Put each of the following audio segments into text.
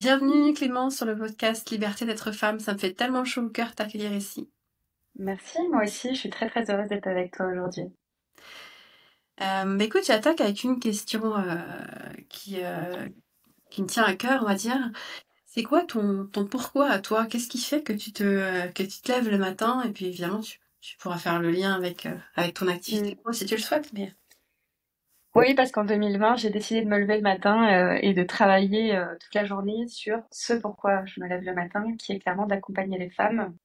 Bienvenue Clément sur le podcast Liberté d'être femme. Ça me fait tellement chaud au cœur de t'accueillir ici. Merci, moi aussi, je suis très très heureuse d'être avec toi aujourd'hui. Écoute, j'attaque avec une question qui me tient à cœur, on va dire. C'est quoi ton pourquoi à toi? Qu'est-ce qui fait que tu te lèves le matin et puis évidemment tu pourras faire le lien avec ton activité Mm. pro si tu le souhaites. Mais Oui, parce qu'en 2020, j'ai décidé de me lever le matin et de travailler toute la journée sur ce pourquoi je me lève le matin, qui est clairement d'accompagner les femmes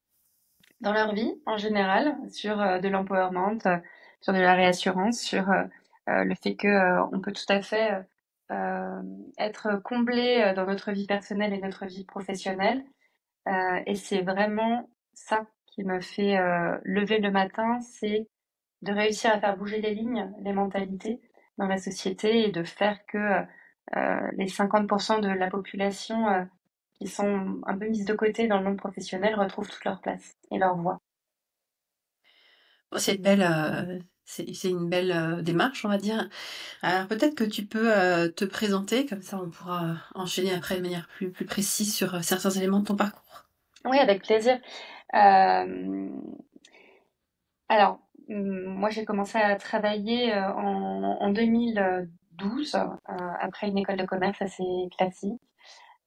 dans leur vie en général, sur de l'empowerment, sur de la réassurance, sur le fait que on peut tout à fait euh, être comblé dans notre vie personnelle et notre vie professionnelle. Et c'est vraiment ça qui me fait lever le matin, c'est de réussir à faire bouger les lignes, les mentalités dans la société et de faire que les 50% de la population qui sont un peu mises de côté dans le monde professionnel retrouvent toute leur place et leur voix. bon, c'est une belle démarche, on va dire. Alors peut-être que tu peux te présenter, comme ça on pourra enchaîner après de manière plus précise sur certains éléments de ton parcours. Oui, avec plaisir. Euh, moi j'ai commencé à travailler en 2012 après une école de commerce assez classique.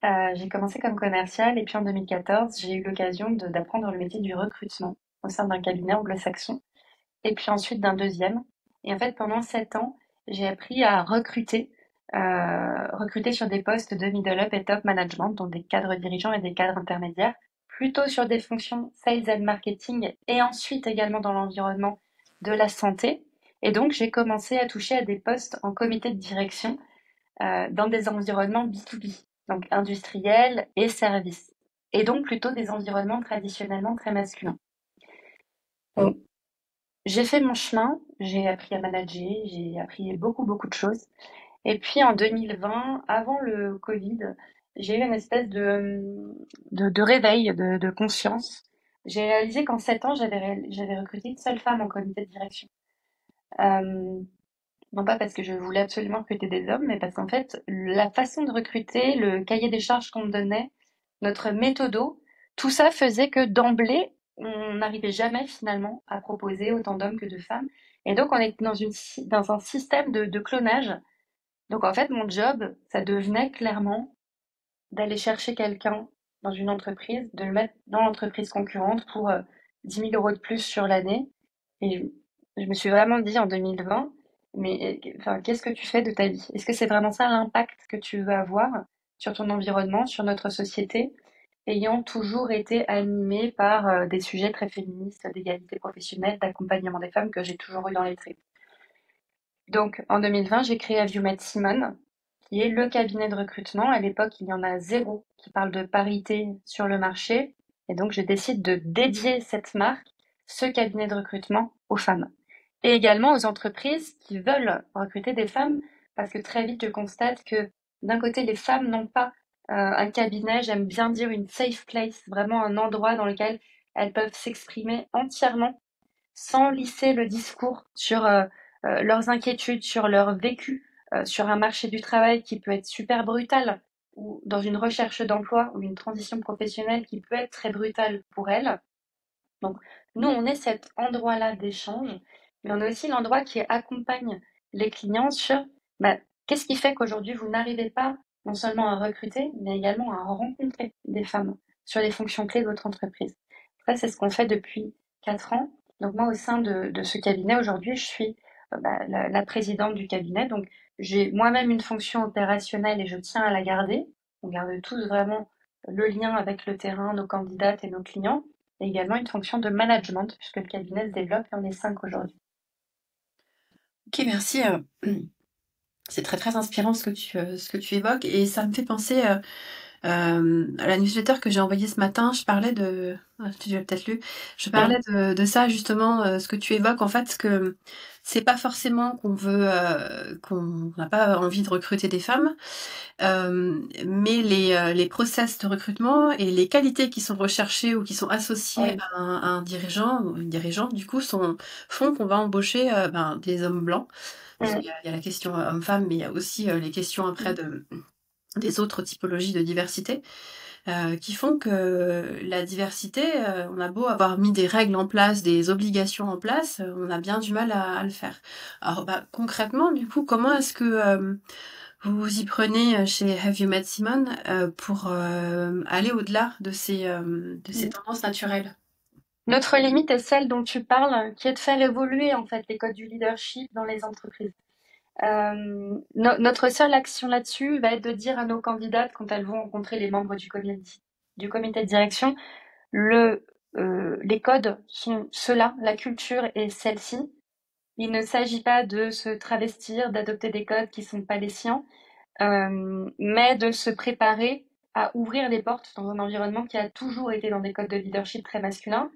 J'ai commencé comme commerciale et puis en 2014, j'ai eu l'occasion d'apprendre le métier du recrutement au sein d'un cabinet anglo-saxon et puis ensuite d'un deuxième. Et en fait, pendant 7 ans, j'ai appris à recruter sur des postes de middle up et top management, donc des cadres dirigeants et des cadres intermédiaires, plutôt sur des fonctions sales and marketing et ensuite également dans l'environnement de la santé. Et donc, j'ai commencé à toucher à des postes en comité de direction dans des environnements B2B, donc industriels et services, et donc plutôt des environnements traditionnellement très masculins. Donc, j'ai fait mon chemin, j'ai appris à manager, j'ai appris beaucoup, beaucoup de choses. Et puis en 2020, avant le Covid, j'ai eu une espèce de réveil, de conscience. J'ai réalisé qu'en 7 ans, j'avais recruté une seule femme en comité de direction. Euh, Non pas parce que je voulais absolument recruter des hommes, mais parce qu'en fait, la façon de recruter, le cahier des charges qu'on me donnait, notre méthodo, tout ça faisait que d'emblée, on n'arrivait jamais finalement à proposer autant d'hommes que de femmes. Et donc, on était dans un système de clonage. Donc, en fait, mon job, ça devenait clairement d'aller chercher quelqu'un dans une entreprise, de le mettre dans l'entreprise concurrente pour 10 000 euros de plus sur l'année. Et je me suis vraiment dit en 2020, mais enfin, qu'est-ce que tu fais de ta vie? Est-ce que c'est vraiment ça l'impact que tu veux avoir sur ton environnement, sur notre société, ayant toujours été animée par des sujets très féministes, d'égalité professionnelle, d'accompagnement des femmes que j'ai toujours eu dans les tripes. Donc en 2020, j'ai créé Aviumet Simone, qui est le cabinet de recrutement. À l'époque, il y en a zéro qui parle de parité sur le marché. Et donc, je décide de dédier cette marque, ce cabinet de recrutement, aux femmes. Et également aux entreprises qui veulent recruter des femmes, parce que très vite, je constate que d'un côté, les femmes n'ont pas un cabinet, j'aime bien dire une safe place, vraiment un endroit dans lequel elles peuvent s'exprimer entièrement sans lisser le discours sur leurs inquiétudes, sur leur vécu, sur un marché du travail qui peut être super brutal, ou dans une recherche d'emploi ou une transition professionnelle qui peut être très brutale pour elles. Donc, nous, on est cet endroit-là d'échange, mais on est aussi l'endroit qui accompagne les clients sur bah, qu'est-ce qui fait qu'aujourd'hui, vous n'arrivez pas non seulement à recruter, mais également à rencontrer des femmes sur les fonctions clés de votre entreprise. Ça, c'est ce qu'on fait depuis 4 ans. Donc, moi, au sein de ce cabinet, aujourd'hui, je suis la présidente du cabinet. Donc, j'ai moi-même une fonction opérationnelle et je tiens à la garder. On garde tous vraiment le lien avec le terrain, nos candidates et nos clients et également une fonction de management, puisque le cabinet se développe et on est 5 aujourd'hui. Ok, merci. C'est très très inspirant ce que tu évoques et ça me fait penser à la newsletter que j'ai envoyée ce matin. Je parlais de, ah, tu l'as peut-être lu, je parlais de ça justement, ce que tu évoques en fait, que c'est pas forcément qu'on n'a pas envie de recruter des femmes, mais les process de recrutement et les qualités qui sont recherchées ou qui sont associées Oui, à un dirigeant ou une dirigeante du coup font qu'on va embaucher des hommes blancs. Parce mm, qu'il y a la question homme-femme, mais il y a aussi les questions après des autres typologies de diversité, qui font que la diversité, on a beau avoir mis des règles en place, des obligations en place, on a bien du mal à le faire. Alors, concrètement, du coup, comment est-ce que vous vous y prenez chez Have You Met Simon pour aller au-delà de ces tendances naturelles? Notre limite est celle dont tu parles, qui est de faire évoluer en fait les codes du leadership dans les entreprises. Notre seule action là-dessus va être de dire à nos candidates quand elles vont rencontrer les membres du comité de direction, les codes sont ceux-là, la culture est celle-ci. Il ne s'agit pas de se travestir, d'adopter des codes qui sont pas les siens, mais de se préparer à ouvrir les portes dans un environnement qui a toujours été dans des codes de leadership très masculins.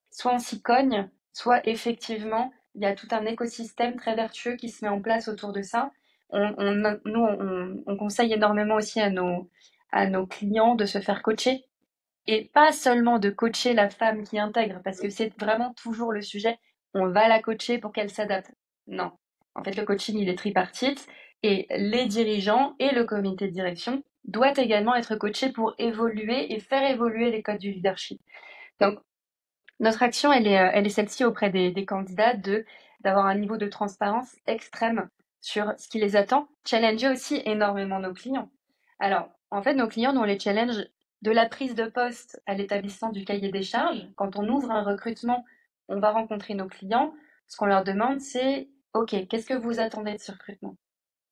Soit on s'y cogne, soit effectivement, il y a tout un écosystème très vertueux qui se met en place autour de ça. On conseille énormément aussi à nos clients de se faire coacher et pas seulement de coacher la femme qui intègre, parce que c'est vraiment toujours le sujet, on va la coacher pour qu'elle s'adapte. Non. En fait, le coaching, il est tripartite et les dirigeants et le comité de direction doivent également être coachés pour évoluer et faire évoluer les codes du leadership. Donc, notre action, elle est celle-ci auprès des candidats d'avoir un niveau de transparence extrême sur ce qui les attend. Challenger aussi énormément nos clients. Alors, en fait, nos clients, nous, on les challenge de la prise de poste à l'établissement du cahier des charges. Quand on ouvre un recrutement, on va rencontrer nos clients. Ce qu'on leur demande, c'est, OK, qu'est-ce que vous attendez de ce recrutement?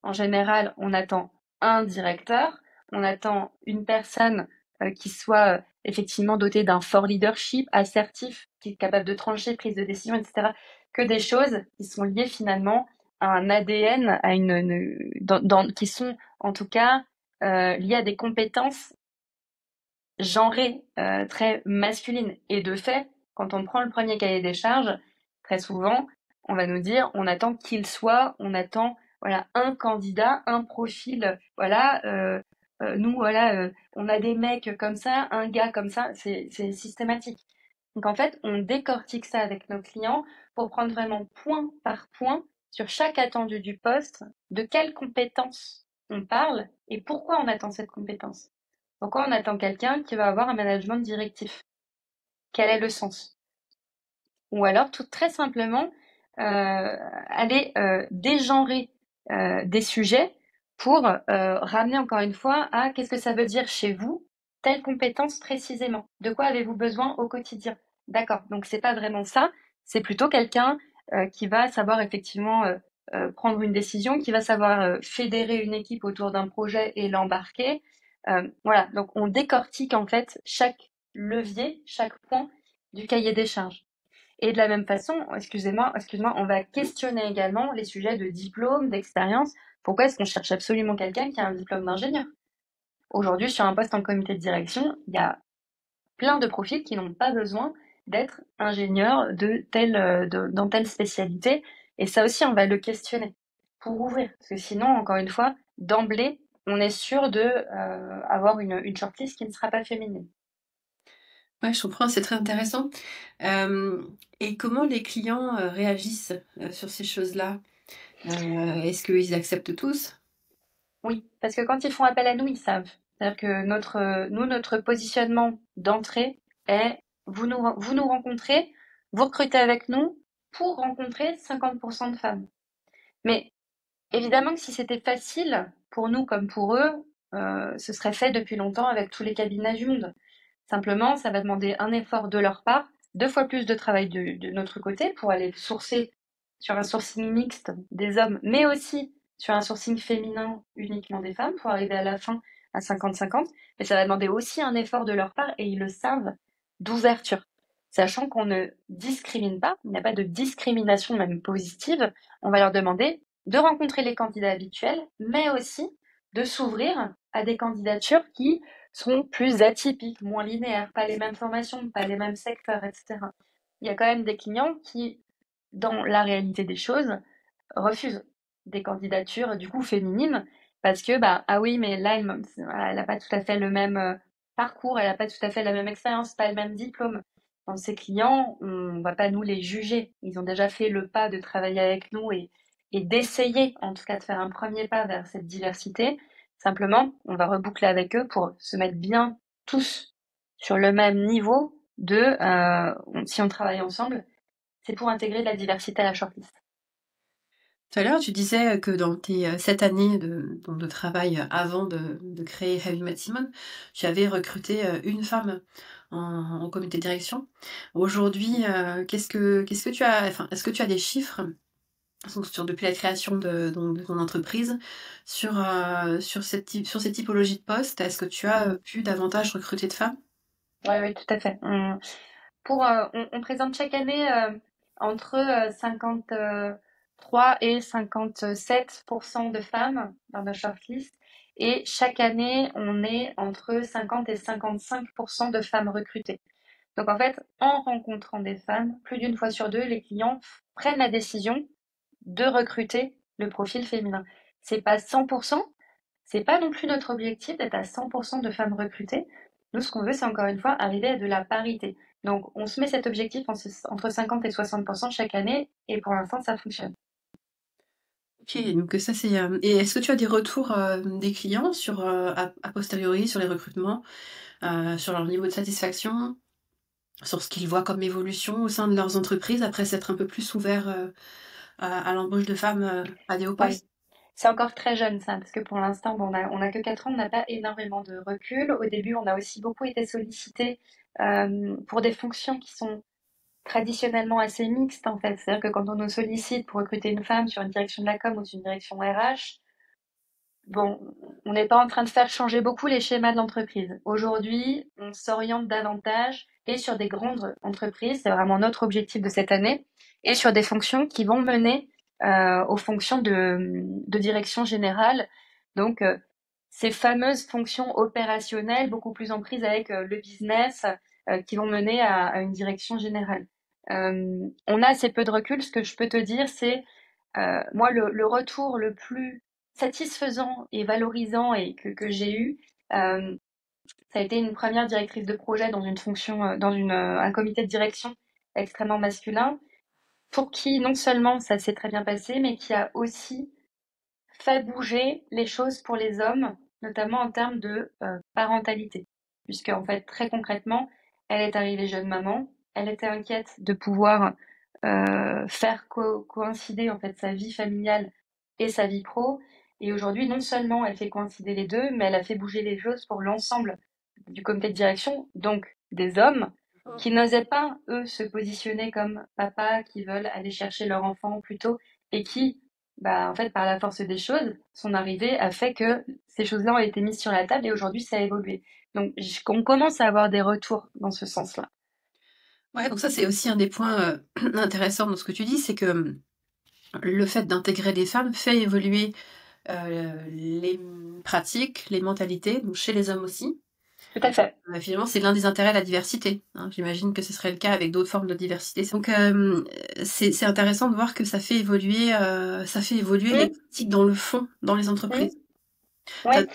En général, on attend un directeur, on attend une personne qui soit effectivement dotée d'un fort leadership, assertif, qui est capable de trancher, prise de décision, etc. Que des choses qui sont liées finalement à un ADN, qui sont en tout cas liées à des compétences genrées, très masculines. Et de fait, quand on prend le premier cahier des charges, très souvent, on va nous dire, on attend qu'il soit, on attend voilà un candidat, un profil, voilà. Nous, voilà, on a des mecs comme ça, un gars comme ça, c'est systématique. Donc en fait, on décortique ça avec nos clients pour prendre vraiment point par point sur chaque attendu du poste, de quelles compétences on parle et pourquoi on attend cette compétence. Pourquoi on attend quelqu'un qui va avoir un management directif? Quel est le sens? Ou alors, tout très simplement, aller dégenrer des sujets pour ramener encore une fois à qu'est-ce que ça veut dire chez vous, telle compétence précisément. De quoi avez-vous besoin au quotidien? D'accord, donc c'est pas vraiment ça, c'est plutôt quelqu'un qui va savoir effectivement prendre une décision, qui va savoir fédérer une équipe autour d'un projet et l'embarquer. Voilà, donc on décortique en fait chaque levier, chaque point du cahier des charges. Et de la même façon, excuse-moi, on va questionner également les sujets de diplôme, d'expérience. Pourquoi est-ce qu'on cherche absolument quelqu'un qui a un diplôme d'ingénieur? Aujourd'hui, sur un poste en comité de direction, il y a plein de profils qui n'ont pas besoin d'être ingénieurs dans telle spécialité. Et ça aussi, on va le questionner pour ouvrir. Parce que sinon, encore une fois, d'emblée, on est sûr de avoir une shortlist qui ne sera pas féminine. Ouais, je comprends, c'est très intéressant. Et comment les clients réagissent sur ces choses-là? Est-ce qu'ils acceptent tous? Oui, parce que quand ils font appel à nous, ils savent. C'est-à-dire que notre positionnement d'entrée est vous nous rencontrez, vous recrutez avec nous pour rencontrer 50% de femmes. Mais évidemment que si c'était facile pour nous comme pour eux, ce serait fait depuis longtemps avec tous les cabinets du monde. Simplement, ça va demander un effort de leur part, 2 fois plus de travail de notre côté pour aller sourcer sur un sourcing mixte des hommes, mais aussi sur un sourcing féminin uniquement des femmes pour arriver à la fin à 50-50. Mais ça va demander aussi un effort de leur part et ils le savent d'ouverture. Sachant qu'on ne discrimine pas, il n'y a pas de discrimination même positive, on va leur demander de rencontrer les candidats habituels, mais aussi de s'ouvrir à des candidatures qui seront plus atypiques, moins linéaires, pas les mêmes formations, pas les mêmes secteurs, etc. Il y a quand même des clients qui, dans la réalité des choses, refusent des candidatures du coup féminines parce que bah ah oui mais là elle a pas tout à fait le même parcours, elle a pas tout à fait la même expérience, pas le même diplôme. Donc ces clients, on va pas nous les juger. Ils ont déjà fait le pas de travailler avec nous et d'essayer en tout cas de faire un premier pas vers cette diversité. Simplement, on va reboucler avec eux pour se mettre bien tous sur le même niveau si on travaille ensemble, c'est pour intégrer de la diversité à la shortlist. Tout à l'heure, tu disais que dans tes 7 années de travail avant de créer Heavy Mad Simone, tu avais recruté une femme en comité de direction. Aujourd'hui, qu'est-ce que tu as, enfin, est-ce que tu as des chiffres depuis la création de ton entreprise sur ces typologies de postes? Est-ce que tu as pu davantage recruter de femmes? Oui, oui, tout à fait. On présente chaque année entre 53 et 57% de femmes dans notre shortlist. Et chaque année, on est entre 50 et 55% de femmes recrutées. Donc en fait, en rencontrant des femmes, plus d'une fois sur deux, les clients prennent la décision de recruter le profil féminin. C'est pas 100%, c'est pas non plus notre objectif d'être à 100% de femmes recrutées. Nous, ce qu'on veut, c'est encore une fois arriver à de la parité. Donc, on se met cet objectif entre 50 et 60% chaque année, et pour l'instant, ça fonctionne. Ok, donc ça c'est. Et est-ce que tu as des retours des clients a posteriori sur les recrutements, sur leur niveau de satisfaction, sur ce qu'ils voient comme évolution au sein de leurs entreprises après s'être un peu plus ouverts à l'embauche de femmes à des hauts Oui, postes? c'est encore très jeune ça, parce que pour l'instant, bon, on a que 4 ans, on n'a pas énormément de recul. Au début, on a aussi beaucoup été sollicité pour des fonctions qui sont traditionnellement assez mixtes en fait. C'est-à-dire que quand on nous sollicite pour recruter une femme sur une direction de la com ou sur une direction RH, bon, on n'est pas en train de faire changer beaucoup les schémas de l'entreprise. Aujourd'hui, on s'oriente davantage et sur des grandes entreprises, c'est vraiment notre objectif de cette année, et sur des fonctions qui vont mener aux fonctions de direction générale. Donc, ces fameuses fonctions opérationnelles, beaucoup plus en prise avec le business, qui vont mener à une direction générale. On a assez peu de recul. Ce que je peux te dire, c'est moi, le retour le plus satisfaisant et valorisant et que j'ai eu, euh, ça a été une première directrice de projet dans une fonction, un comité de direction extrêmement masculin, pour qui non seulement ça s'est très bien passé, mais qui a aussi fait bouger les choses pour les hommes, notamment en termes de parentalité. Puisque, en fait, très concrètement, elle est arrivée jeune maman, elle était inquiète de pouvoir faire coïncider en fait sa vie familiale et sa vie pro. Et aujourd'hui, non seulement elle fait coïncider les deux, mais elle a fait bouger les choses pour l'ensemble du comité de direction, donc des hommes qui n'osaient pas, eux, se positionner comme papa, qui veulent aller chercher leur enfant plus tôt et qui, bah, en fait, par la force des choses, son arrivée a fait que ces choses-là ont été mises sur la table et aujourd'hui, ça a évolué. Donc, on commence à avoir des retours dans ce sens-là. Ouais, donc ça c'est aussi un des points intéressants dans ce que tu dis, c'est que le fait d'intégrer des femmes fait évoluer les pratiques, les mentalités, donc chez les hommes aussi. Tout à fait. Finalement, c'est l'un des intérêts de la diversité, hein. J'imagine que ce serait le cas avec d'autres formes de diversité. Donc, c'est intéressant de voir que ça fait évoluer les Mmh, pratiques dans le fond, dans les mmh, entreprises. T'as ouais.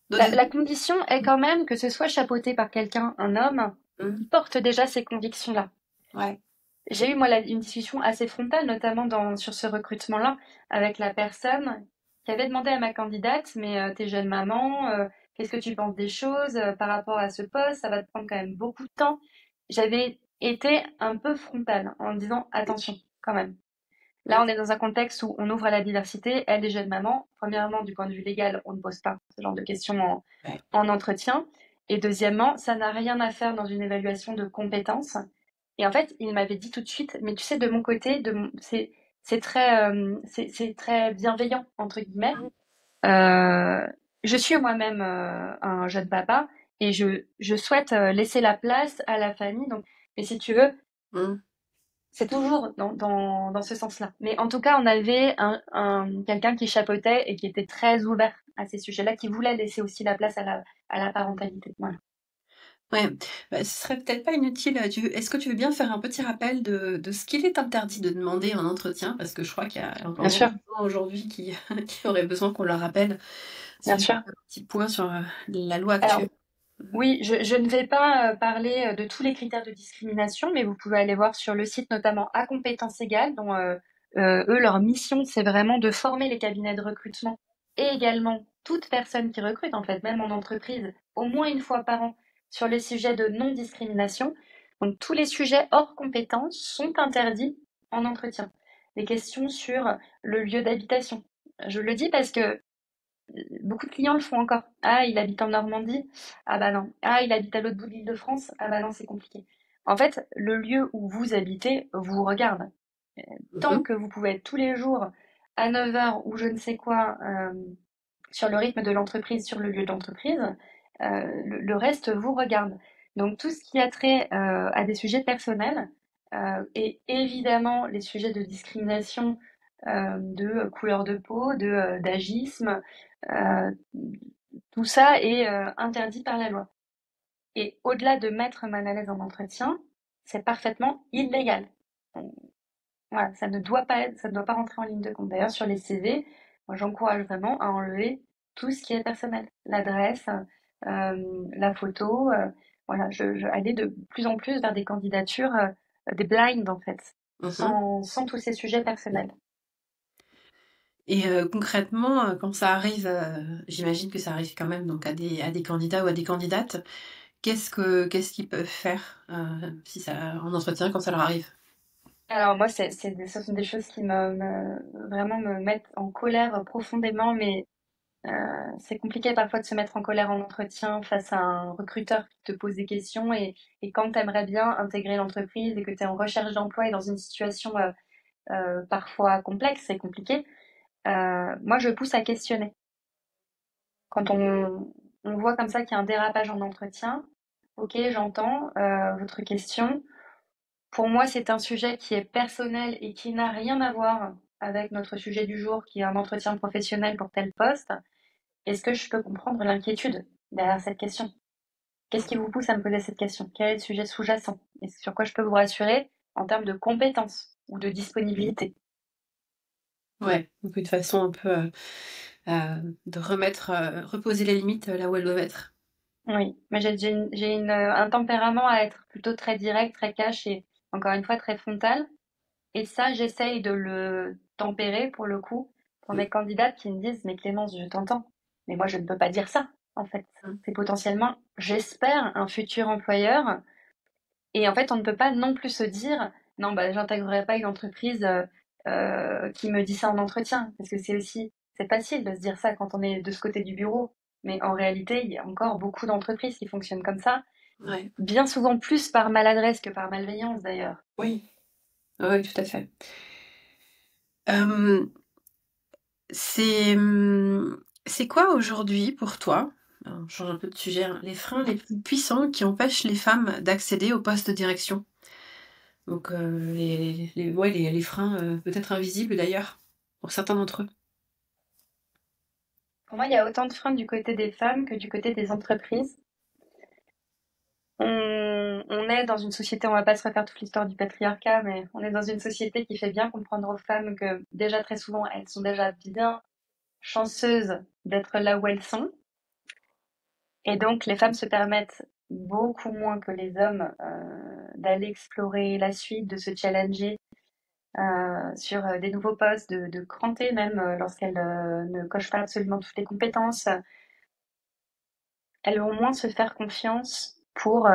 d'autres La condition est quand même que ce soit chapeauté par quelqu'un, un homme, qui exemples? porte déjà ces convictions-là. Ouais. J'ai eu, moi, une discussion assez frontale, notamment sur ce recrutement-là, avec la personne qui avait demandé à ma candidate, mais t'es jeune maman, qu'est-ce que tu penses des choses par rapport à ce poste? Ça va te prendre quand même beaucoup de temps. J'avais été un peu frontale en disant, attention, quand même. Là, on est dans un contexte où on ouvre à la diversité. Elle est jeune maman. Premièrement, du point de vue légal, on ne pose pas ce genre de questions Ouais. en entretien. Et deuxièmement, ça n'a rien à faire dans une évaluation de compétences. Et en fait, il m'avait dit tout de suite, mais tu sais, de mon côté, c'est très bienveillant, entre guillemets. Euh, je suis moi-même un jeune papa et je souhaite laisser la place à la famille. Donc, mais si tu veux, Mmh. c'est toujours dans ce sens-là. Mais en tout cas, on avait quelqu'un qui chapeautait et qui était très ouvert à ces sujets-là, qui voulait laisser aussi la place à la parentalité. Voilà. Ouais, ce serait peut-être pas inutile, est-ce que tu veux bien faire un petit rappel de ce qu'il est interdit de demander en entretien? Parce que je crois qu'il y a encore Bien sûr, beaucoup de gens aujourd'hui qui qui auraient besoin qu'on leur rappelle bien sur sûr. un petit point sur, la loi Alors, actuelle. Mmh. oui, je ne vais pas parler de tous les critères de discrimination, mais vous pouvez aller voir sur le site notamment à compétences égales, dont eux, leur mission, c'est vraiment de former les cabinets de recrutement et également toute personne qui recrute, en fait, même en entreprise, au moins une fois par an, sur les sujets de non-discrimination. Donc, tous les sujets hors compétences sont interdits en entretien. Les questions sur le lieu d'habitation. Je le dis parce que beaucoup de clients le font encore. Ah, il habite en Normandie? Ah bah non. Ah, il habite à l'autre bout de l'Île-de-France? Ah bah non, c'est compliqué. En fait, le lieu où vous habitez vous regarde. Tant Mhm. que vous pouvez être tous les jours à 9 heures ou je ne sais quoi sur le rythme de l'entreprise, sur le lieu d'entreprise, le reste vous regarde. Donc tout ce qui a trait à des sujets personnels et évidemment les sujets de discrimination, de couleur de peau, d'agisme, euh, tout ça est interdit par la loi. Et au-delà de mettre mal à l'aise en entretien, c'est parfaitement illégal. Voilà, ça ne doit pas être, ça ne doit pas rentrer en ligne de compte. D'ailleurs, sur les CV, moi, j'encourage vraiment à enlever tout ce qui est personnel, l'adresse, la photo. Voilà, aller de plus en plus vers des candidatures, des blinds en fait, Mhm. sans tous ces sujets personnels. Et concrètement, quand ça arrive, j'imagine que ça arrive quand même donc à des candidats ou à des candidates, qu'est-ce qu'ils peuvent faire si ça, en entretien quand ça leur arrive? Alors moi, ce sont des choses qui vraiment me mettent en colère profondément, mais c'est compliqué parfois de se mettre en colère en entretien face à un recruteur qui te pose des questions et quand tu aimerais bien intégrer l'entreprise et que tu es en recherche d'emploi et dans une situation parfois complexe et compliquée, moi je pousse à questionner. Quand on voit comme ça qu'il y a un dérapage en entretien, ok, j'entends votre question. Pour moi, c'est un sujet qui est personnel et qui n'a rien à voir avec notre sujet du jour, qui est un entretien professionnel pour tel poste. Est-ce que je peux comprendre l'inquiétude derrière cette question? Qu'est-ce qui vous pousse à me poser cette question? Quel est le sujet sous-jacent? Et sur quoi je peux vous rassurer en termes de compétences ou de disponibilité? Ouais, donc une façon un peu de remettre, reposer les limites là où elles doivent être. Oui, mais un tempérament à être plutôt très direct, très cash et encore une fois très frontal. Et ça, j'essaye de le tempérer pour le coup pour mes candidates qui me disent, mais Clémence, je t'entends, mais moi je ne peux pas dire ça en fait. Mm. C'est potentiellement, j'espère, un futur employeur. Et en fait, on ne peut pas non plus se dire, non, bah, j'intégrerai pas une entreprise qui me dit ça en entretien. Parce que c'est facile de se dire ça quand on est de ce côté du bureau. Mais en réalité, il y a encore beaucoup d'entreprises qui fonctionnent comme ça. Ouais. Bien souvent plus par maladresse que par malveillance d'ailleurs. Oui. Oui, tout à fait. Euh, c'est quoi aujourd'hui pour toi, alors, je change un peu de sujet, hein, les freins les plus puissants qui empêchent les femmes d'accéder au poste de direction? Donc ouais, les freins peut-être invisibles d'ailleurs, pour certains d'entre eux. Pour moi, il y a autant de freins du côté des femmes que du côté des entreprises. On est dans une société, on va pas se refaire toute l'histoire du patriarcat, mais on est dans une société qui fait bien comprendre aux femmes que déjà très souvent, elles sont déjà bien chanceuses d'être là où elles sont. Et donc, les femmes se permettent beaucoup moins que les hommes d'aller explorer la suite, de se challenger sur des nouveaux postes, de cranter même lorsqu'elles ne cochent pas absolument toutes les compétences. Elles vont moins se faire confiance pour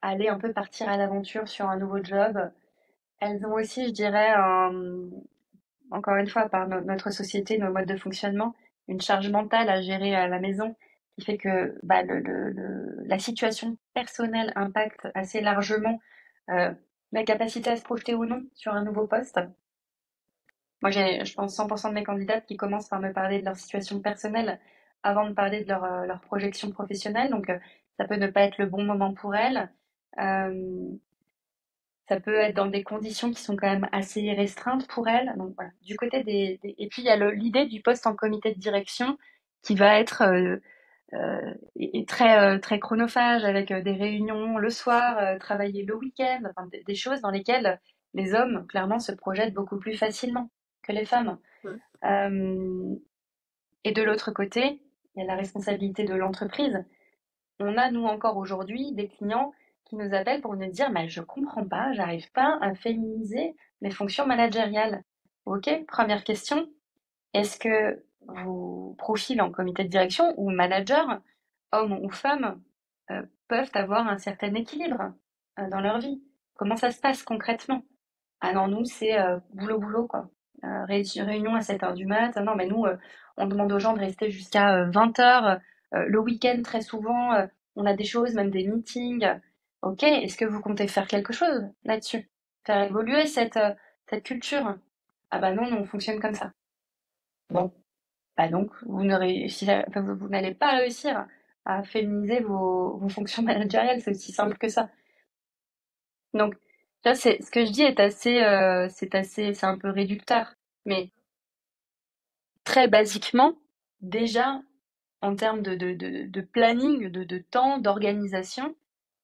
aller un peu partir à l'aventure sur un nouveau job. Elles ont aussi, je dirais, encore une fois, par notre société, nos modes de fonctionnement, une charge mentale à gérer à la maison qui fait que bah, la situation personnelle impacte assez largement euh, la capacité à se projeter ou non sur un nouveau poste. Moi, j'ai, je pense, 100% de mes candidates qui commencent par me parler de leur situation personnelle avant de parler de leur projection professionnelle. Donc, ça peut ne pas être le bon moment pour elles. Euh, Ça peut être dans des conditions qui sont quand même assez restreintes pour elles. Donc voilà. Du côté Et puis il y a l'idée du poste en comité de direction qui va être très chronophage avec des réunions le soir, travailler le week-end, enfin, des choses dans lesquelles les hommes clairement se projettent beaucoup plus facilement que les femmes. Ouais. Euh, et de l'autre côté, il y a la responsabilité de l'entreprise. On a, nous, encore aujourd'hui, des clients qui nous appellent pour nous dire, mais je comprends pas, j'arrive pas à féminiser les fonctions managériales. Ok, première question, est-ce que vos profils en comité de direction ou manager, hommes ou femmes, peuvent avoir un certain équilibre dans leur vie. Comment ça se passe concrètement? Ah non, nous, c'est boulot, boulot, quoi. Réunion à 7 heures du mat. Non, mais nous, on demande aux gens de rester jusqu'à 20 heures. Le week-end, très souvent, on a des choses, même des meetings. Ok, est-ce que vous comptez faire quelque chose là-dessus? Faire évoluer cette culture? Ah bah non, nous, on fonctionne comme ça. Bon, bah donc, enfin, vous n'allez pas réussir à féminiser vos fonctions managériales, c'est aussi simple que ça. Donc, là, ce que je dis est c'est un peu réducteur. Mais très basiquement, déjà, en termes de planning, de temps, d'organisation,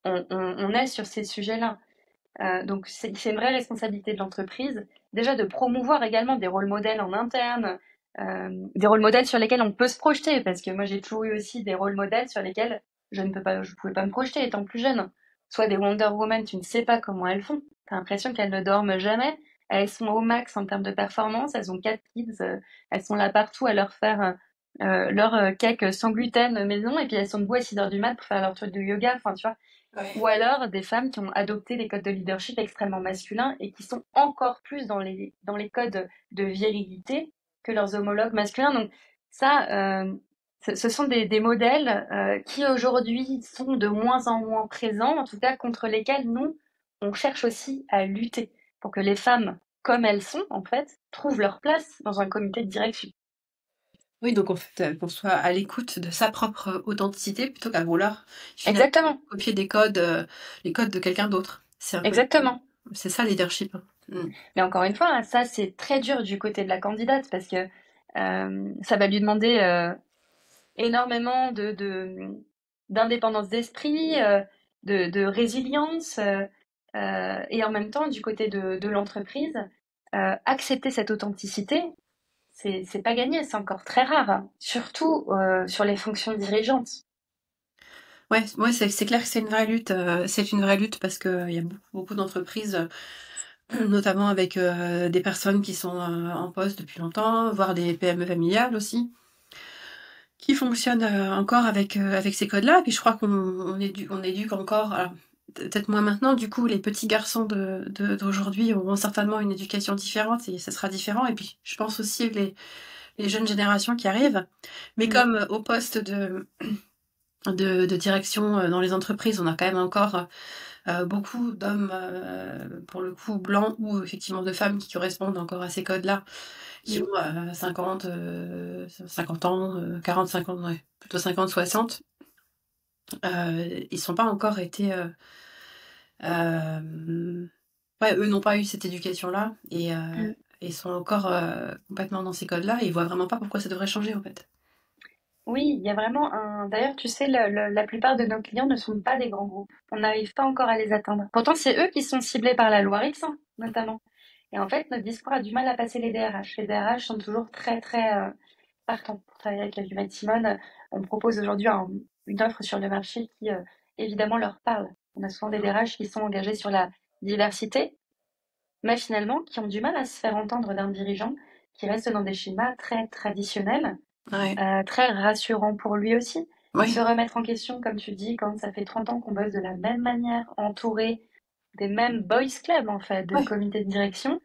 on est sur ces sujets-là. Donc, c'est une vraie responsabilité de l'entreprise, déjà de promouvoir également des rôles modèles en interne, des rôles modèles sur lesquels on peut se projeter, parce que moi, j'ai toujours eu aussi des rôles modèles sur lesquels je pouvais pas me projeter étant plus jeune. Soit des Wonder Woman, tu ne sais pas comment elles font. T'as l'impression qu'elles ne dorment jamais. Elles sont au max en termes de performance. Elles ont 4 kids. Elles sont là partout à leur faire leur cake sans gluten maison. Et puis elles sont debout à 6 heures du mat pour faire leur truc de yoga. Enfin, tu vois. Ou Ouais. alors des femmes qui ont adopté des codes de leadership extrêmement masculins et qui sont encore plus dans les codes de virilité que leurs homologues masculins. Donc ça, ce sont des modèles qui aujourd'hui sont de moins en moins présents, en tout cas contre lesquels nous, on cherche aussi à lutter pour que les femmes, comme elles sont en fait, trouvent leur place dans un comité de direction. Oui, donc en fait, qu'on soit à l'écoute de sa propre authenticité plutôt qu'à vouloir finalement Exactement, copier les codes de quelqu'un d'autre. C'est un peu exactement. c'est ça le leadership, hein. Mais encore une fois, ça c'est très dur du côté de la candidate parce que ça va lui demander énormément d'indépendance d'esprit, de résilience, et en même temps, du côté de l'entreprise, accepter cette authenticité, c'est pas gagné, c'est encore très rare, hein. Surtout sur les fonctions dirigeantes. Ouais, c'est clair que c'est une vraie lutte parce qu'il y a beaucoup d'entreprises, notamment avec, des personnes qui sont, en poste depuis longtemps, voire des PME familiales aussi, qui fonctionnent, encore avec ces codes-là. Et puis je crois on éduque encore, alors peut-être moins maintenant, du coup, les petits garçons d'aujourd'hui auront certainement une éducation différente et ça sera différent. Et puis je pense aussi que les jeunes générations qui arrivent, mais Mm. comme au poste de direction, dans les entreprises, on a quand même encore, beaucoup d'hommes, pour le coup blancs ou effectivement de femmes qui correspondent encore à ces codes-là, qui Mm. ont 50 ans, 40-50, ouais, plutôt 50-60. Ils sont pas encore été, ouais, eux n'ont pas eu cette éducation-là Mm. et sont encore complètement dans ces codes-là et ils voient vraiment pas pourquoi ça devrait changer en fait. Oui, il y a vraiment un. D'ailleurs, tu sais, la plupart de nos clients ne sont pas des grands groupes. On n'arrive pas encore à les atteindre. Pourtant, c'est eux qui sont ciblés par la loi X, hein, notamment. Et en fait, notre discours a du mal à passer les DRH. Les DRH sont toujours très, très partants pour travailler avec Human Simone. On propose aujourd'hui une offre sur le marché qui, évidemment, leur parle. On a souvent des DRH qui sont engagés sur la diversité, mais finalement, qui ont du mal à se faire entendre d'un dirigeant qui reste dans des schémas très traditionnels, Ouais, très rassurants pour lui aussi. Se oui, remettre en question, comme tu dis, quand ça fait 30 ans qu'on bosse de la même manière, entouré des mêmes boys clubs, en fait, de ouais, comités de direction,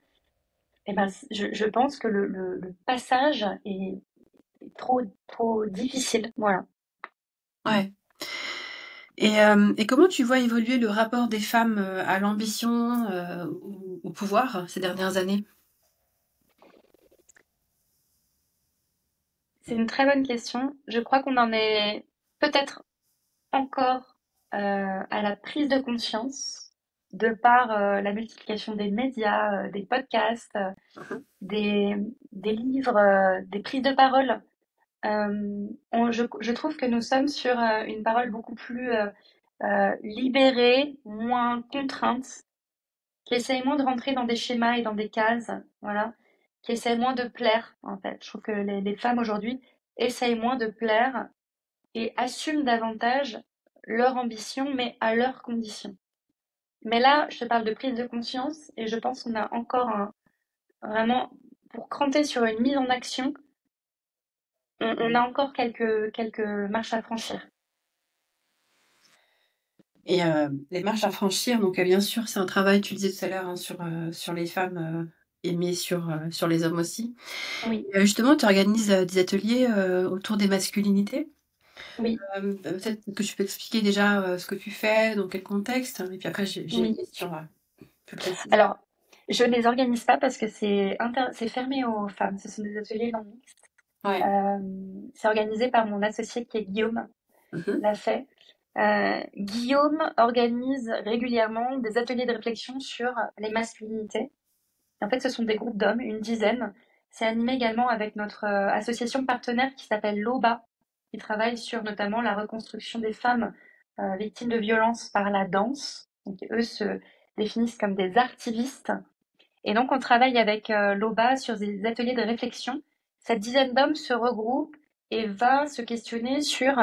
eh ben, je pense que le passage est trop difficile. Voilà. ouais. Et comment tu vois évoluer le rapport des femmes, à l'ambition, au pouvoir ces dernières années? C'est une très bonne question. Je crois qu'on en est peut-être encore à la prise de conscience de par la multiplication des médias, des podcasts, Mmh. des, des livres, des prises de parole. Je trouve que nous sommes sur une parole beaucoup plus libérée, moins contrainte, qui essaye moins de rentrer dans des schémas et dans des cases, voilà, qui essaye moins de plaire, en fait. Je trouve que les femmes aujourd'hui essayent moins de plaire et assument davantage leur ambition, mais à leurs conditions. Mais là, je te parle de prise de conscience et je pense qu'on a encore vraiment, pour cranter sur une mise en action, On a encore quelques marches à franchir. Et les marches à franchir, donc bien sûr, c'est un travail, tu le disais tout à l'heure, hein, sur les femmes, mais sur les hommes aussi. Oui, Et justement, tu organises, des ateliers, autour des masculinités. oui, Peut-être que tu peux expliquer déjà, ce que tu fais, dans quel contexte? Et puis après j'ai une oui. question, plus précise. Alors, je ne les organise pas parce que c'est fermé aux femmes. Ce sont des ateliers non mixtes. Ouais. C'est organisé par mon associé qui est Guillaume Mmh. Lafay. Guillaume organise régulièrement des ateliers de réflexion sur les masculinités. En fait, ce sont des groupes d'hommes, une dizaine. C'est animé également avec notre association partenaire qui s'appelle l'OBA, qui travaille sur notamment la reconstruction des femmes victimes de violences par la danse. Donc, eux se définissent comme des artivistes. Et donc, on travaille avec l'OBA sur des ateliers de réflexion. Cette dizaine d'hommes se regroupe et va se questionner sur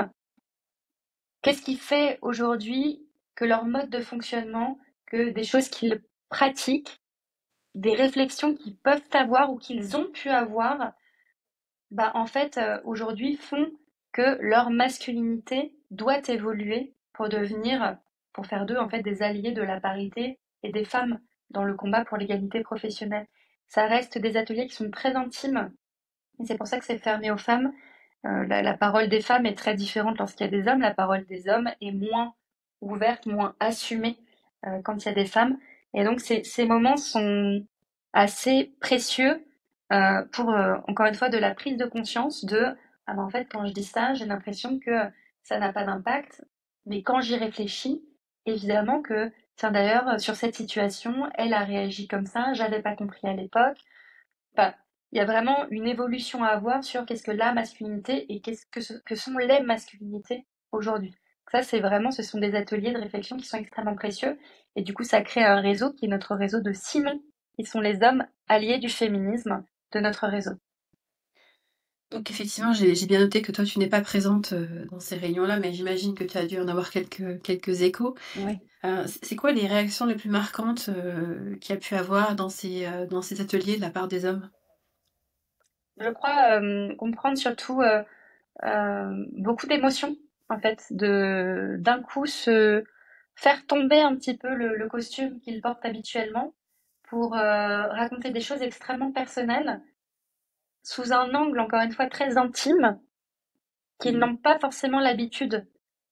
qu'est-ce qui fait aujourd'hui que leur mode de fonctionnement, que des choses qu'ils pratiquent, des réflexions qu'ils peuvent avoir ou qu'ils ont pu avoir, bah, en fait, aujourd'hui font que leur masculinité doit évoluer pour faire d'eux, en fait, des alliés de la parité et des femmes dans le combat pour l'égalité professionnelle. Ça reste des ateliers qui sont très intimes et c'est pour ça que c'est fermé aux femmes. La parole des femmes est très différente lorsqu'il y a des hommes. La parole des hommes est moins ouverte, moins assumée quand il y a des femmes. Et donc ces moments sont assez précieux pour, encore une fois, de la prise de conscience de ah ben en fait, quand je dis ça, j'ai l'impression que ça n'a pas d'impact. Mais quand j'y réfléchis, évidemment que, tiens d'ailleurs, sur cette situation, elle a réagi comme ça, j'avais pas compris à l'époque. Enfin, il y a vraiment une évolution à avoir sur qu'est-ce que la masculinité et que sont les masculinités aujourd'hui. Ça, c'est vraiment, ce sont des ateliers de réflexion qui sont extrêmement précieux. Et du coup, ça crée un réseau qui est notre réseau de Simon, qui sont les hommes alliés du féminisme de notre réseau. Donc effectivement, j'ai bien noté que toi, tu n'es pas présente, dans ces réunions-là, mais j'imagine que tu as dû en avoir quelques échos. Oui. C'est quoi les réactions les plus marquantes, qu'il y a pu avoir dans ces ateliers de la part des hommes? Je crois comprendre surtout beaucoup d'émotions, en fait, de d'un coup se faire tomber un petit peu le costume qu'ils portent habituellement pour raconter des choses extrêmement personnelles sous un angle, encore une fois, très intime, qu'ils Mmh. n'ont pas forcément l'habitude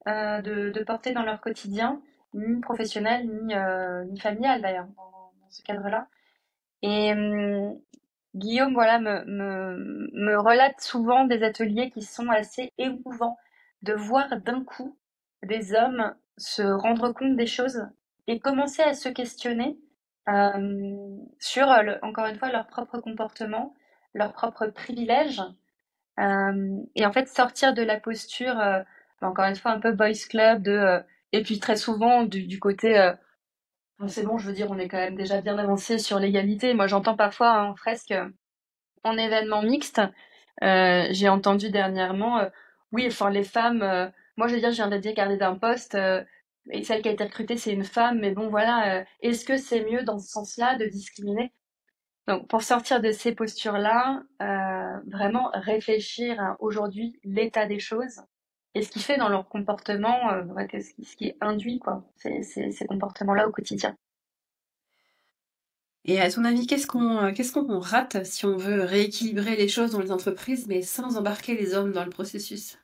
de porter dans leur quotidien, ni professionnel, ni familial d'ailleurs, dans ce cadre-là. Et Guillaume, voilà, me relate souvent des ateliers qui sont assez émouvants, de voir d'un coup des hommes se rendre compte des choses et commencer à se questionner sur, encore une fois, leur propre comportement, leurs propres privilèges, et en fait sortir de la posture, encore une fois, un peu boys club, et puis très souvent du côté c'est bon, je veux dire, on est quand même déjà bien avancé sur l'égalité. Moi, j'entends parfois en fresque, en événement mixte, j'ai entendu dernièrement, oui, enfin, les femmes, moi, je veux dire, je viens d'être gardée d'un poste, et celle qui a été recrutée, c'est une femme, mais bon, voilà, est-ce que c'est mieux dans ce sens-là de discriminer? Donc, pour sortir de ces postures-là, vraiment réfléchir à aujourd'hui l'état des choses et ce qui fait dans leur comportement, ouais, ce qui induit quoi, ces comportements-là au quotidien. Et à ton avis, qu'est-ce qu'on rate si on veut rééquilibrer les choses dans les entreprises, mais sans embarquer les hommes dans le processus?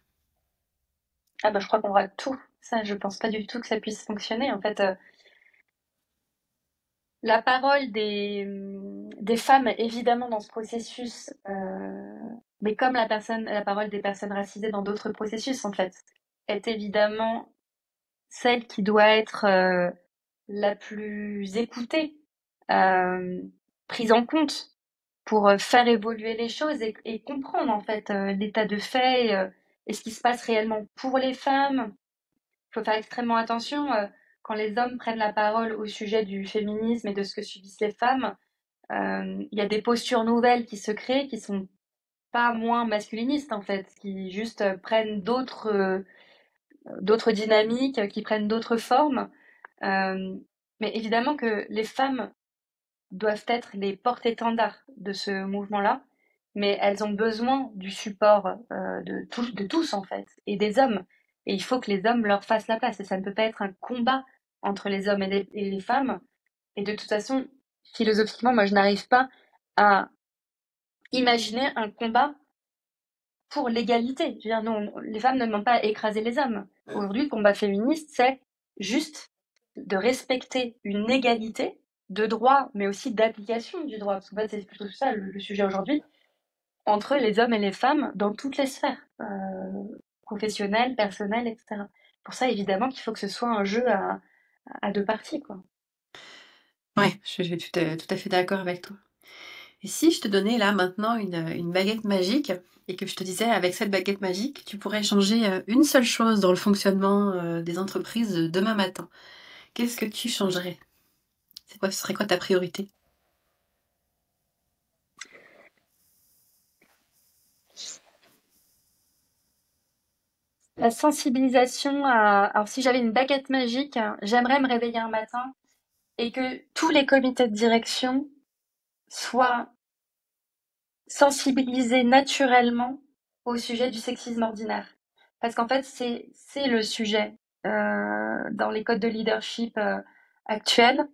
Ah bah je crois qu'on rate tout. Ça, je pense pas du tout que ça puisse fonctionner. En fait, la parole des femmes, évidemment, dans ce processus, mais comme la parole des personnes racisées dans d'autres processus, en fait, est évidemment celle qui doit être la plus écoutée, euh, prise en compte pour faire évoluer les choses et comprendre en fait l'état de fait et ce qui se passe réellement pour les femmes. Il faut faire extrêmement attention quand les hommes prennent la parole au sujet du féminisme et de ce que subissent les femmes. Il y a des postures nouvelles qui se créent qui sont pas moins masculinistes en fait, qui juste prennent d'autres dynamiques, qui prennent d'autres formes. Euh, mais évidemment que les femmes doivent être les porte-étendards de ce mouvement-là, mais elles ont besoin du support de tous en fait, et des hommes. Et il faut que les hommes leur fassent la place. Et ça ne peut pas être un combat entre les hommes et les femmes. Et de toute façon, philosophiquement, moi, je n'arrive pas à imaginer un combat pour l'égalité. Je veux dire, non, les femmes ne demandent pas à écraser les hommes. Aujourd'hui, le combat féministe, c'est juste de respecter une égalité de droit, mais aussi d'application du droit. Parce qu'en fait, c'est plutôt ça le sujet aujourd'hui, entre les hommes et les femmes dans toutes les sphères, professionnelles, personnelles, etc. Pour ça, évidemment, qu'il faut que ce soit un jeu à deux parties, quoi. Ouais, je suis tout à fait d'accord avec toi. Et si je te donnais là maintenant une baguette magique et que je te disais avec cette baguette magique, tu pourrais changer une seule chose dans le fonctionnement des entreprises demain matin, qu'est-ce que tu changerais? Ce serait quoi ta priorité? La sensibilisation à... Alors, si j'avais une baguette magique, j'aimerais me réveiller un matin et que tous les comités de direction soient sensibilisés naturellement au sujet du sexisme ordinaire. Parce qu'en fait, c'est le sujet dans les codes de leadership actuels.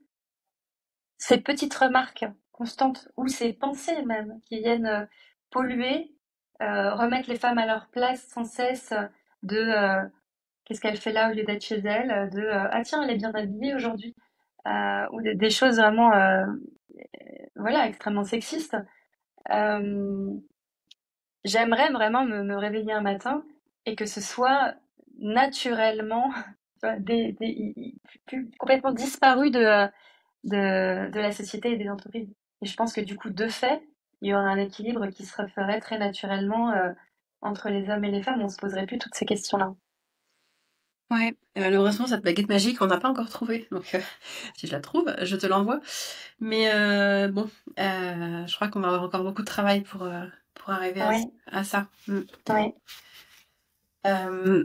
Ces petites remarques constantes ou ces pensées même qui viennent polluer, remettre les femmes à leur place sans cesse de qu'est-ce qu'elle fait là au lieu d'être chez elle, de ah tiens, elle est bien habillée aujourd'hui, ou des choses vraiment voilà, extrêmement sexistes. Euh, J'aimerais vraiment me réveiller un matin et que ce soit naturellement tu vois, complètement disparu de la société et des entreprises. Et je pense que du coup, de fait, il y aurait un équilibre qui se referait très naturellement entre les hommes et les femmes. On se poserait plus toutes ces questions-là. Ouais, et malheureusement, cette baguette magique, on n'a pas encore trouvé. Donc, si je la trouve, je te l'envoie. Mais bon, je crois qu'on va avoir encore beaucoup de travail pour arriver Oui, à ça. Mm. oui. Euh,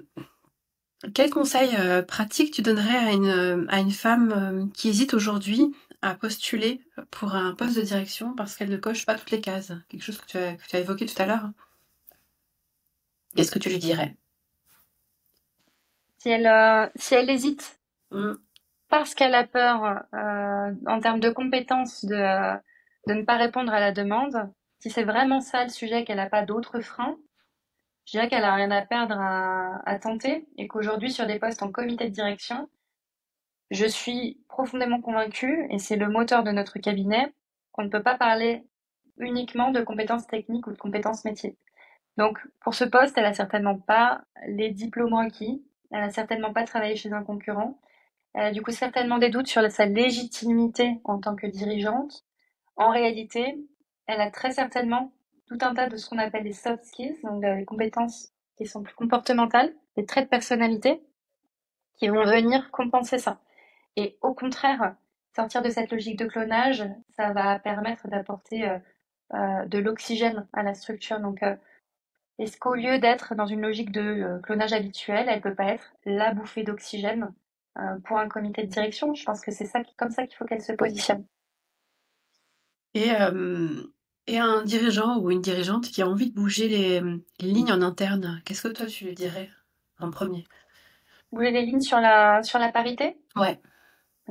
Quel conseil pratique tu donnerais à une femme qui hésite aujourd'hui à postuler pour un poste de direction parce qu'elle ne coche pas toutes les cases? Quelque chose que tu as évoqué tout à l'heure. Qu'est-ce que tu lui dirais? Si elle hésite Mm. parce qu'elle a peur en termes de compétences de ne pas répondre à la demande, si c'est vraiment ça le sujet, qu'elle n'a pas d'autres freins, je dirais qu'elle a rien à perdre à tenter et qu'aujourd'hui, sur des postes en comité de direction, je suis profondément convaincue, et c'est le moteur de notre cabinet, qu'on ne peut pas parler uniquement de compétences techniques ou de compétences métiers. Donc, pour ce poste, elle a certainement pas les diplômes requis, elle a certainement pas travaillé chez un concurrent, elle a du coup certainement des doutes sur sa légitimité en tant que dirigeante. En réalité, elle a très certainement tout un tas de ce qu'on appelle les soft skills, donc les compétences qui sont plus comportementales, des traits de personnalité qui vont venir compenser ça. Et au contraire, sortir de cette logique de clonage, ça va permettre d'apporter de l'oxygène à la structure. Donc, est-ce qu'au lieu d'être dans une logique de clonage habituel, elle peut pas être la bouffée d'oxygène pour un comité de direction? Je pense que c'est ça, comme ça qu'il faut qu'elle se positionne. Et, et un dirigeant ou une dirigeante qui a envie de bouger les lignes en interne, qu'est-ce que toi tu lui dirais en premier? Bouger les lignes sur la parité? Ouais.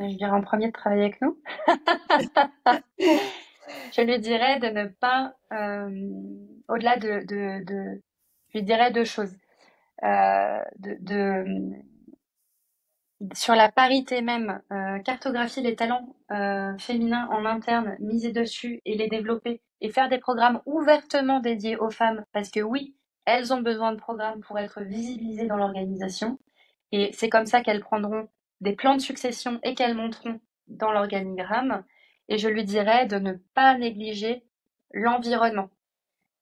Je dirais en premier de travailler avec nous. Je lui dirais de ne pas, au-delà je lui dirais deux choses. Sur la parité même, cartographier les talents féminins en interne, miser dessus et les développer et faire des programmes ouvertement dédiés aux femmes parce que oui, elles ont besoin de programmes pour être visibilisées dans l'organisation et c'est comme ça qu'elles prendront des plans de succession et qu'elles monteront dans l'organigramme. Et je lui dirais de ne pas négliger l'environnement,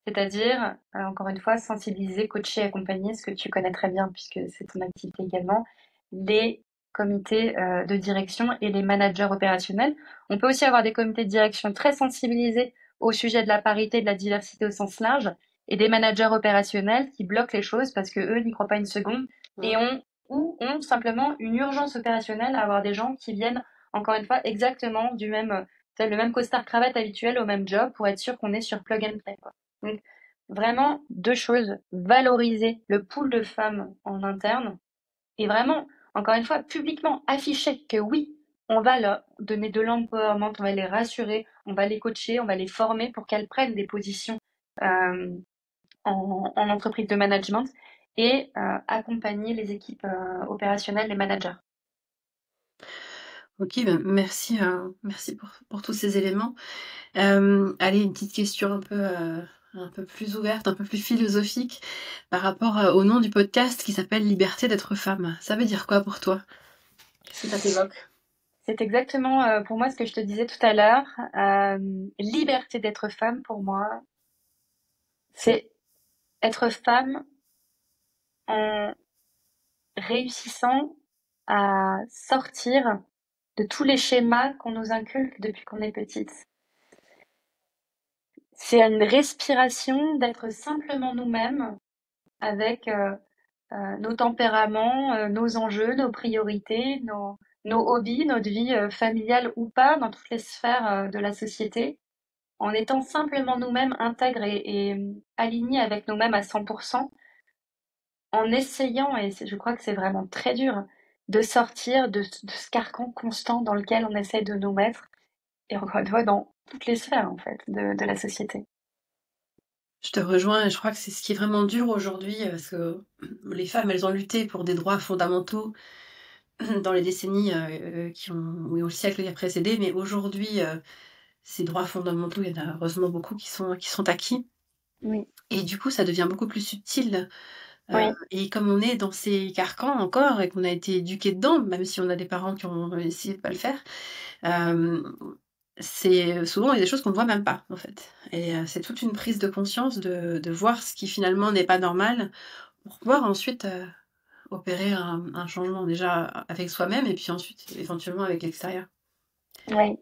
c'est-à-dire, encore une fois, sensibiliser, coacher, accompagner, ce que tu connais très bien puisque c'est ton activité également, les comités de direction et les managers opérationnels. On peut aussi avoir des comités de direction très sensibilisés au sujet de la parité et de la diversité au sens large et des managers opérationnels qui bloquent les choses parce que eux n'y croient pas une seconde et ont simplement une urgence opérationnelle à avoir des gens qui viennent, encore une fois, exactement le même costard cravate habituel au même job pour être sûr qu'on est sur plug and play, quoi. Donc, vraiment, deux choses. Valoriser le pool de femmes en interne et vraiment, encore une fois, publiquement afficher que oui, on va leur donner de l'empowerment, on va les rassurer, on va les coacher, on va les former pour qu'elles prennent des positions euh, en entreprise de management et accompagner les équipes opérationnelles, les managers. Ok, ben merci pour tous ces éléments. Allez, une petite question un peu plus ouverte, un peu plus philosophique par rapport au nom du podcast qui s'appelle Liberté d'être femme. Ça veut dire quoi pour toi? Qu'est-ce que ça t'évoque? C'est exactement pour moi ce que je te disais tout à l'heure. Liberté d'être femme pour moi, c'est être femme en réussissant à sortir de tous les schémas qu'on nous inculque depuis qu'on est petite. C'est une respiration d'être simplement nous-mêmes avec nos tempéraments, nos enjeux, nos priorités, nos hobbies, notre vie familiale ou pas, dans toutes les sphères de la société, en étant simplement nous-mêmes intègres et alignés avec nous-mêmes à 100%, en essayant, et je crois que c'est vraiment très dur, de sortir de ce carcan constant dans lequel on essaie de nous mettre, et encore une fois, dans toutes les sphères, en fait, de la société. Je te rejoins et je crois que c'est ce qui est vraiment dur aujourd'hui parce que les femmes, elles ont lutté pour des droits fondamentaux dans les décennies qui ont, oui, au siècle qui a précédé, mais aujourd'hui, ces droits fondamentaux, il y en a heureusement beaucoup qui sont acquis. Oui, Et du coup, ça devient beaucoup plus subtil. oui, Et comme on est dans ces carcans encore et qu'on a été éduqués dedans, même si on a des parents qui ont essayé de pas le faire, euh, c'est souvent il y a des choses qu'on ne voit même pas en fait. Et c'est toute une prise de conscience de voir ce qui finalement n'est pas normal pour pouvoir ensuite opérer un changement déjà avec soi-même et puis ensuite éventuellement avec l'extérieur. oui.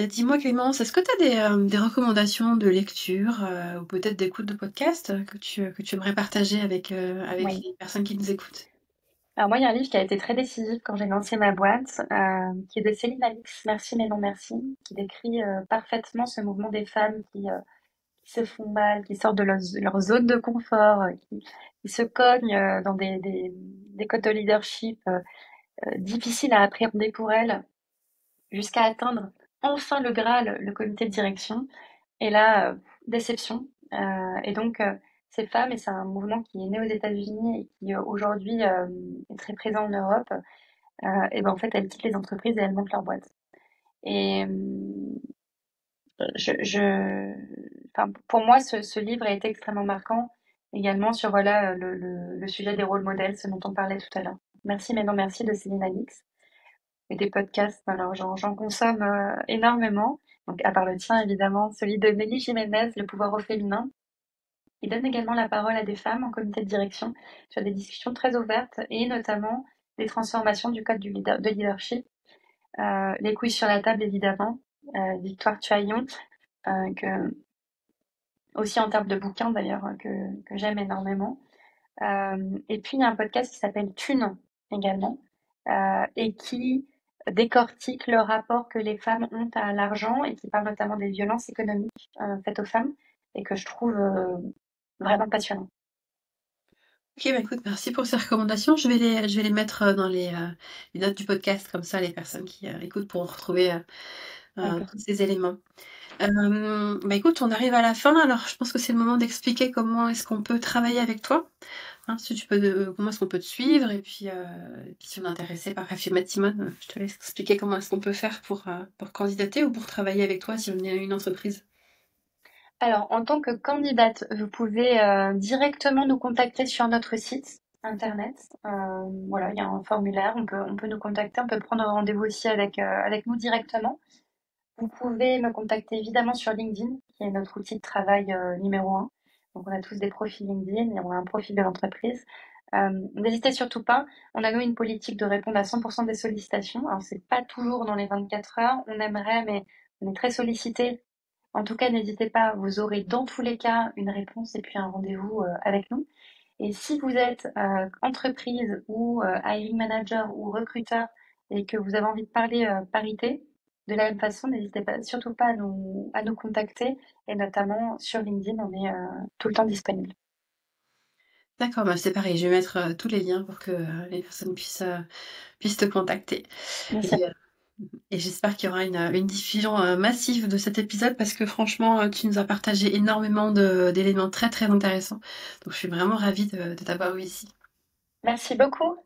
Dis-moi Clémence, est-ce que tu as des recommandations de lecture ou peut-être d'écoute de podcast que tu aimerais partager avec Oui. les personnes qui nous écoutent? Alors moi, il y a un livre qui a été très décisif quand j'ai lancé ma boîte, qui est de Céline Alix, Merci mais non merci, qui décrit parfaitement ce mouvement des femmes qui se font mal, qui sortent de leur zone de confort, qui se cognent dans des codes de leadership difficiles à appréhender pour elles, jusqu'à atteindre enfin le Graal, le comité de direction. Et là, déception. Et donc, ces femmes, et c'est un mouvement qui est né aux États-Unis et qui aujourd'hui est très présent en Europe, et ben en fait, elles quittent les entreprises et elles montent leur boîte. Et enfin, pour moi, ce livre a été extrêmement marquant également sur voilà le sujet des rôles modèles, ce dont on parlait tout à l'heure. Merci, mais non merci de Céline Alix. Et des podcasts, alors j'en consomme énormément. Donc, à part le tien, évidemment, celui de Nelly Jiménez, Le pouvoir au féminin. Il donne également la parole à des femmes en comité de direction sur des discussions très ouvertes et notamment des transformations du code de leadership. Les couilles sur la table, évidemment. Victoire Tuaillon, que, aussi en termes de bouquins d'ailleurs, que j'aime énormément. Et puis il y a un podcast qui s'appelle Thune également, et qui décortique le rapport que les femmes ont à l'argent et qui parle notamment des violences économiques faites aux femmes et que je trouve vraiment passionnant. Ok, bah écoute, merci pour ces recommandations. Je vais les mettre dans les notes du podcast, comme ça les personnes qui écoutent pourront retrouver Avec tous plaisir. ces éléments. Bah écoute, on arrive à la fin, alors je pense que c'est le moment d'expliquer comment est-ce qu'on peut travailler avec toi. Hein, si tu peux, comment est-ce qu'on peut te suivre, et puis si on est intéressé par Rafi Matimon, je te laisse expliquer comment est-ce qu'on peut faire pour candidater ou pour travailler avec toi si on est une entreprise. Alors, en tant que candidate, vous pouvez directement nous contacter sur notre site internet. Voilà, il y a un formulaire, on peut nous contacter, on peut prendre rendez-vous aussi avec nous directement. Vous pouvez me contacter évidemment sur LinkedIn, qui est notre outil de travail numéro un. Donc, on a tous des profils LinkedIn et on a un profil de l'entreprise. N'hésitez surtout pas. On a nous une politique de répondre à 100% des sollicitations. Alors, c'est pas toujours dans les 24 heures. On aimerait, mais on est très sollicité. En tout cas, n'hésitez pas. Vous aurez dans tous les cas une réponse et puis un rendez-vous avec nous. Et si vous êtes entreprise ou hiring manager ou recruteur et que vous avez envie de parler parité, De la même façon, n'hésitez pas, surtout pas à nous contacter et notamment sur LinkedIn, on est tout le temps disponible. D'accord, bah, c'est pareil, je vais mettre, tous les liens pour que, les personnes puissent te contacter Merci. et j'espère qu'il y aura une diffusion, massive de cet épisode parce que franchement, tu nous as partagé énormément d'éléments très, très intéressants. Donc je suis vraiment ravie de t'avoir eu ici. Merci beaucoup.